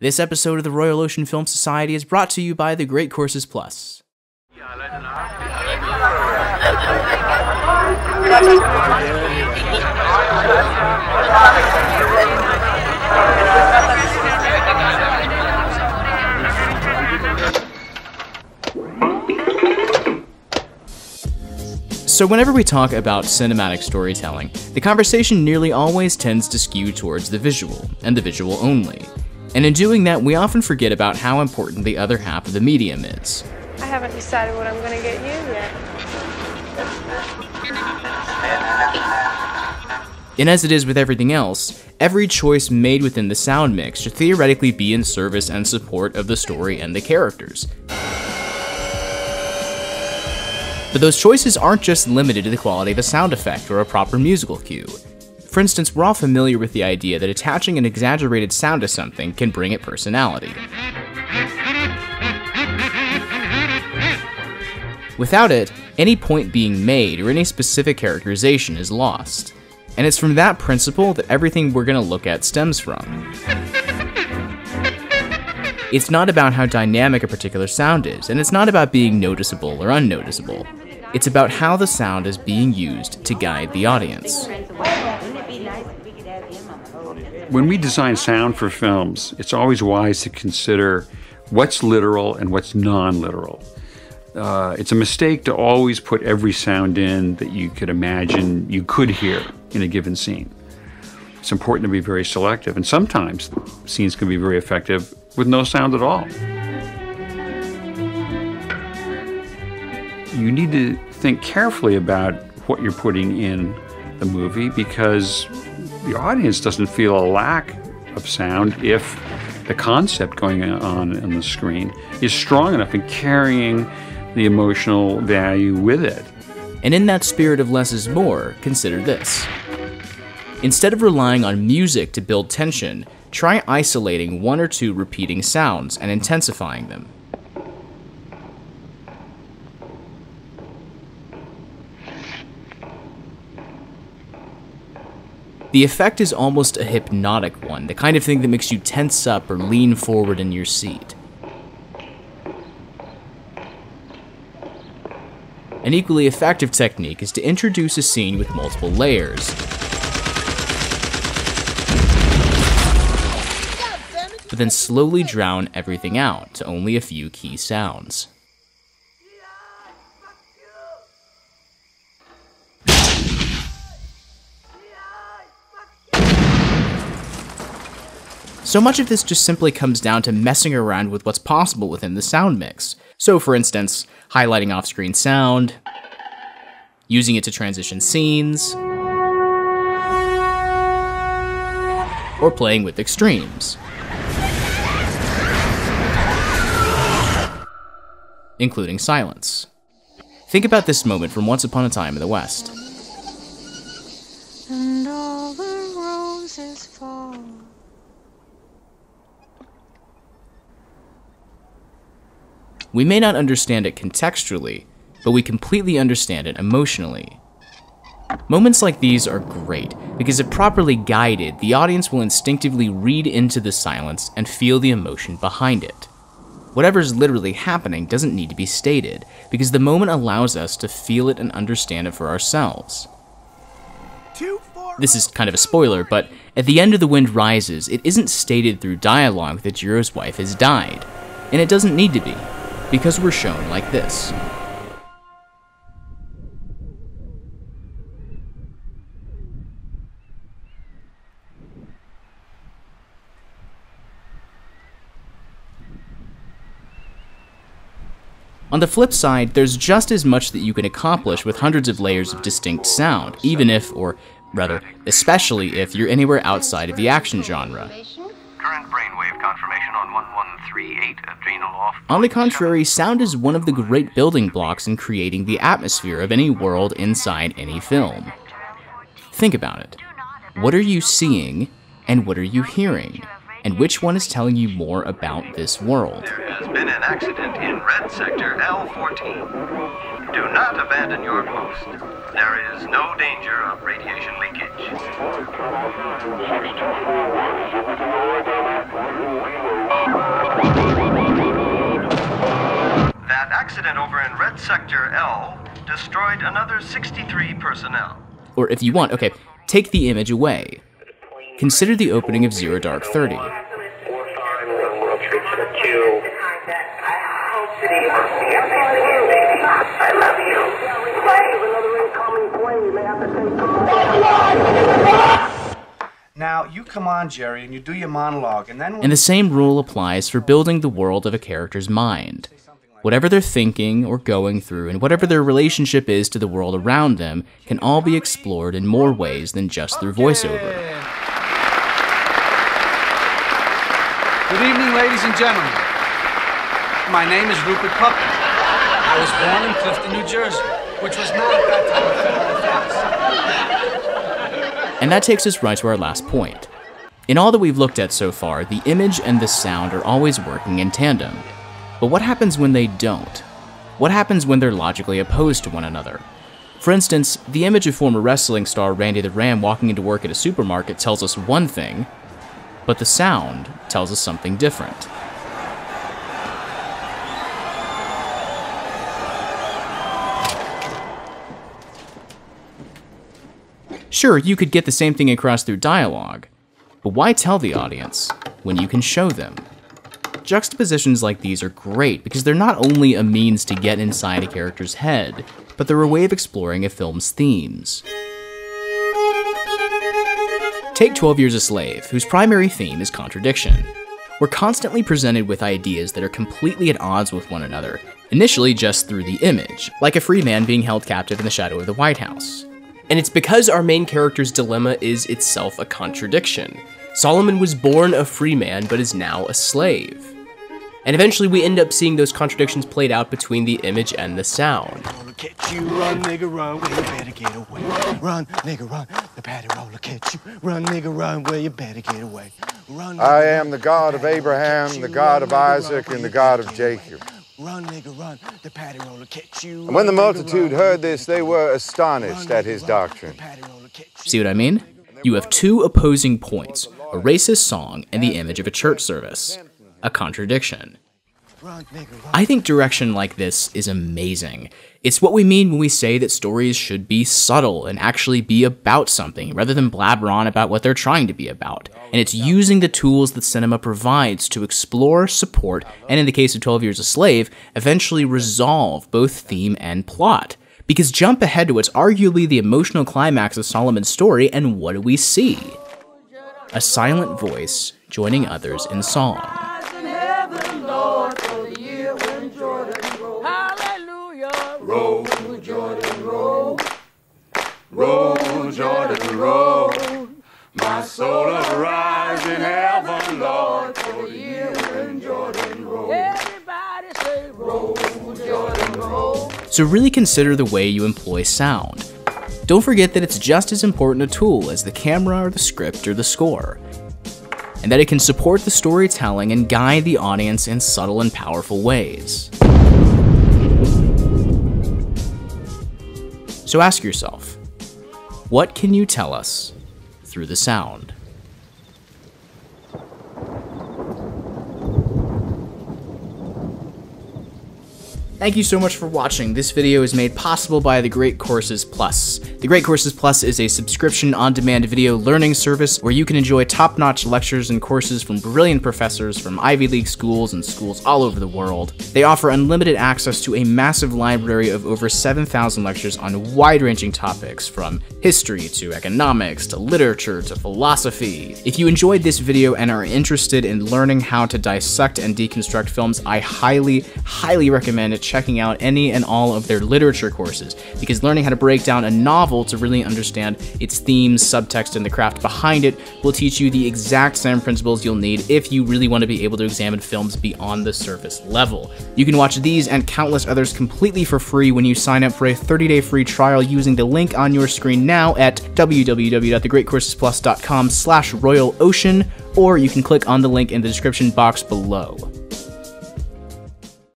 This episode of the Royal Ocean Film Society is brought to you by the Great Courses Plus. So whenever we talk about cinematic storytelling, the conversation nearly always tends to skew towards the visual, and the visual only. And in doing that, we often forget about how important the other half of the medium is. I haven't decided what I'm going to get you yet. And as it is with everything else, every choice made within the sound mix should theoretically be in service and support of the story and the characters. But those choices aren't just limited to the quality of a sound effect or a proper musical cue. For instance, we're all familiar with the idea that attaching an exaggerated sound to something can bring it personality. Without it, any point being made or any specific characterization is lost. And it's from that principle that everything we're going to look at stems from. It's not about how dynamic a particular sound is, and it's not about being noticeable or unnoticeable. It's about how the sound is being used to guide the audience. When we design sound for films, it's always wise to consider what's literal and what's non-literal. It's a mistake to always put every sound in that you could imagine you could hear in a given scene. It's important to be very selective, and sometimes scenes can be very effective with no sound at all. You need to think carefully about what you're putting in the movie because the audience doesn't feel a lack of sound if the concept going on the screen is strong enough in carrying the emotional value with it. And in that spirit of less is more, consider this. Instead of relying on music to build tension, try isolating one or two repeating sounds and intensifying them. The effect is almost a hypnotic one, the kind of thing that makes you tense up or lean forward in your seat. An equally effective technique is to introduce a scene with multiple layers, but then slowly drown everything out to only a few key sounds. So much of this just simply comes down to messing around with what's possible within the sound mix. So for instance, highlighting off-screen sound, using it to transition scenes, or playing with extremes, including silence. Think about this moment from Once Upon a Time in the West. And all the roses fall. We may not understand it contextually, but we completely understand it emotionally. Moments like these are great, because if properly guided, the audience will instinctively read into the silence and feel the emotion behind it. Whatever's literally happening doesn't need to be stated, because the moment allows us to feel it and understand it for ourselves. This is kind of a spoiler, but at the end of The Wind Rises, it isn't stated through dialogue that Jiro's wife has died, and it doesn't need to be, because we're shown like this. On the flip side, there's just as much that you can accomplish with hundreds of layers of distinct sound, even if, or rather, especially if you're anywhere outside of the action genre. Current brainwave confirmation on 1138 adrenal off. On the contrary, sound is one of the great building blocks in creating the atmosphere of any world inside any film. Think about it. What are you seeing, and what are you hearing? And which one is telling you more about this world? There has been an accident in Red Sector L14. Do not abandon your post. There is no danger of radiation leakage. accident over in Red Sector L destroyed another 63 personnel. Or if you want, okay, take the image away. Consider the opening of Zero Dark 30. Now, you come on, Jerry, and you do your monologue, and then... And the same rule applies for building the world of a character's mind. Whatever they're thinking or going through, and whatever their relationship is to the world around them, can all be explored in more ways than just through voiceover. Good evening, ladies and gentlemen. My name is Rupert Pupkin. I was born in Clifton, New Jersey, which was not at that time a federal offense. And that takes us right to our last point. In all that we've looked at so far, the image and the sound are always working in tandem. But what happens when they don't? What happens when they're logically opposed to one another? For instance, the image of former wrestling star Randy the Ram walking into work at a supermarket tells us one thing, but the sound tells us something different. Sure, you could get the same thing across through dialogue, but why tell the audience when you can show them? Juxtapositions like these are great because they're not only a means to get inside a character's head, but they're a way of exploring a film's themes. Take 12 Years a Slave, whose primary theme is contradiction. We're constantly presented with ideas that are completely at odds with one another, initially just through the image, like a free man being held captive in the shadow of the White House. And it's because our main character's dilemma is itself a contradiction. Solomon was born a free man, but is now a slave. And eventually we end up seeing those contradictions played out between the image and the sound. Catch you, run, nigga, run, where you better get away. Run, nigga, run, the patty roller catch you. Run, nigga, run, where you better get away. Run, I am the God of Abraham, the God of Isaac, and the God of Jacob. Run, nigga, run, the patty roller catch you. And when the multitude heard this, they were astonished at his doctrine. See what I mean? You have two opposing points, a racist song and the image of a church service. A contradiction. I think direction like this is amazing. It's what we mean when we say that stories should be subtle and actually be about something, rather than blabber on about what they're trying to be about. And it's using the tools that cinema provides to explore, support, and in the case of 12 Years a Slave, eventually resolve both theme and plot. Because jump ahead to what's arguably the emotional climax of Solomon's story, and what do we see? A silent voice joining others in song. Roll, Jordan, roll. Roll, Jordan, roll. My soul arise in heaven, Lord, for you and Jordan roll. Everybody say roll, Jordan, roll. So really consider the way you employ sound. Don't forget that it's just as important a tool as the camera or the script or the score, and that it can support the storytelling and guide the audience in subtle and powerful ways. So ask yourself, what can you tell us through the sound? Thank you so much for watching. This video is made possible by The Great Courses Plus. The Great Courses Plus is a subscription on-demand video learning service where you can enjoy top-notch lectures and courses from brilliant professors from Ivy League schools and schools all over the world. They offer unlimited access to a massive library of over 7,000 lectures on wide-ranging topics from history to economics to literature to philosophy. If you enjoyed this video and are interested in learning how to dissect and deconstruct films, I highly recommend checking out any and all of their literature courses, because learning how to break down a novel to really understand its themes, subtext, and the craft behind it will teach you the exact same principles you'll need if you really want to be able to examine films beyond the surface level. You can watch these and countless others completely for free when you sign up for a 30-day free trial using the link on your screen now at www.thegreatcoursesplus.com/royalocean, or you can click on the link in the description box below.